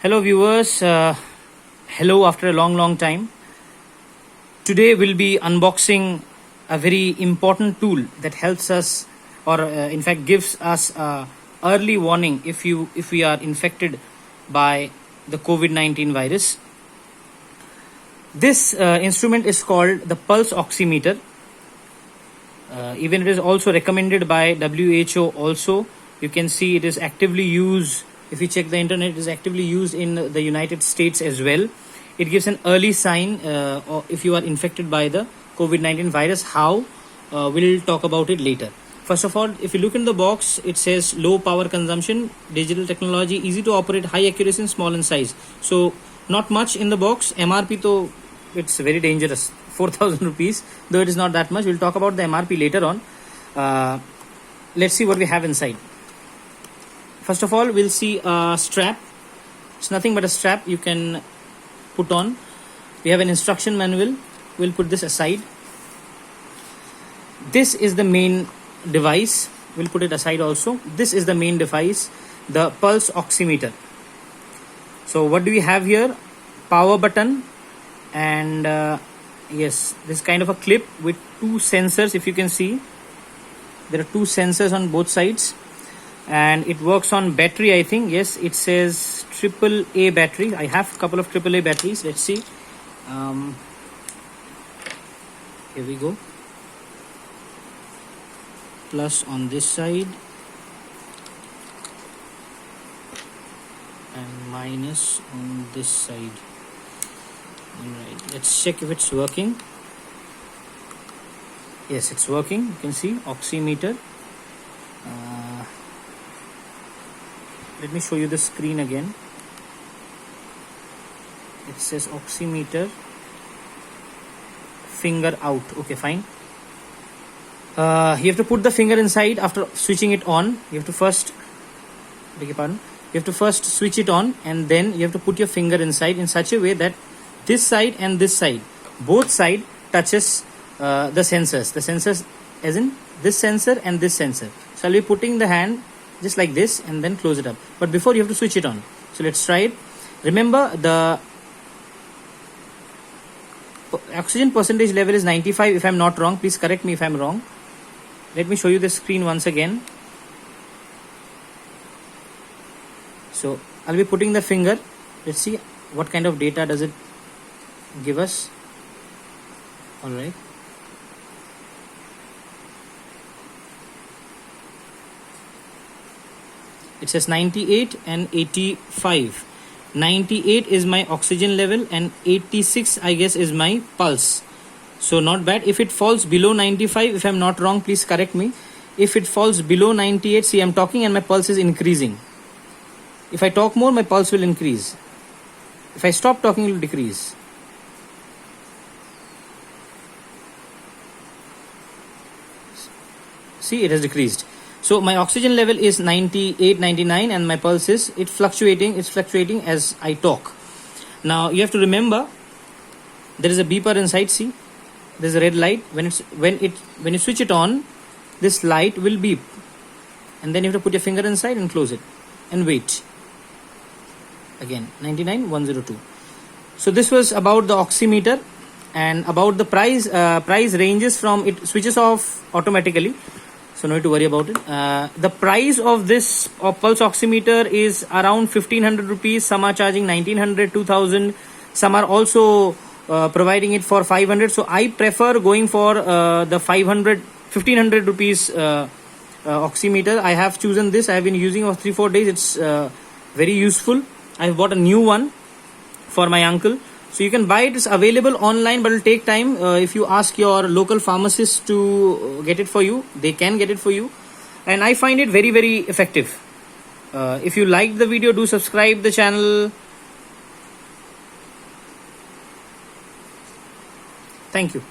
Hello viewers, hello after a long time. Today we'll be unboxing a very important tool that helps us, or in fact gives us early warning if we are infected by the COVID-19 virus. This instrument is called the pulse oximeter. Even it is also recommended by WHO also. You can see it is actively used. If you check the internet, it is actively used in the United States as well. It gives an early sign or if you are infected by the COVID-19 virus. How? We'll talk about it later. First of all, if you look in the box, it says low power consumption, digital technology, easy to operate, high accuracy and small in size. So not much in the box. MRP though, it's very dangerous, 4,000 rupees, though it is not that much. We'll talk about the MRP later on. Let's see what we have inside. First of all, we'll see a strap. It's nothing but a strap you can put on. We have an instruction manual. We'll put this aside. This is the main device. We'll put it aside also. This is the main device, the pulse oximeter. So what do we have here? Power button and yes, this kind of a clip with two sensors. If you can see, there are two sensors on both sides. And it works on battery, I think. Yes, it says AAA battery. I have a couple of AAA batteries. Let's see. Here we go. Plus on this side and minus on this side. Alright, let's check if it's working. Yes, it's working. You can see oximeter. Let me show you the screen again. It says oximeter, finger out. Okay, fine. You have to put the finger inside after switching it on. You have to first, beg your pardon, you have to first switch it on, and then you have to put your finger inside in such a way that this side and this side, both side touches the sensors. The sensors as in this sensor and this sensor. So I'll be putting the hand just like this and then close it up. But before you have to switch it on. So let's try it. Remember the oxygen percentage level is 95 if I'm not wrong. Please correct me if I'm wrong. Let me show you the screen once again. So I'll be putting the finger. Let's see what kind of data does it give us. Alright. It says 98 and 85. 98 is my oxygen level and 86 I guess is my pulse. So not bad. If it falls below 95, if I'm not wrong, please correct me. If it falls below 98, see I'm talking and my pulse is increasing. If I talk more, my pulse will increase. If I stop talking, it will decrease. See, it has decreased. So my oxygen level is 98, 99 and my pulse is it's fluctuating as I talk. Now you have to remember there is a beeper inside. See, there's a red light. When you switch it on, this light will beep, and then you have to put your finger inside and close it and wait. Again 99, 102. So this was about the oximeter, and about the price. Price ranges from, it switches off automatically. So no need to worry about it. The price of this pulse oximeter is around 1500 rupees. Some are charging 1900, 2000. Some are also providing it for 500. So I prefer going for the 1500 rupees oximeter. I have chosen this. I have been using it for 3-4 days. It's very useful. I have bought a new one for my uncle. So you can buy it. It's available online, but it will take time. If you ask your local pharmacist to get it for you, they can get it for you. And I find it very, very effective. If you liked the video, do subscribe the channel. Thank you.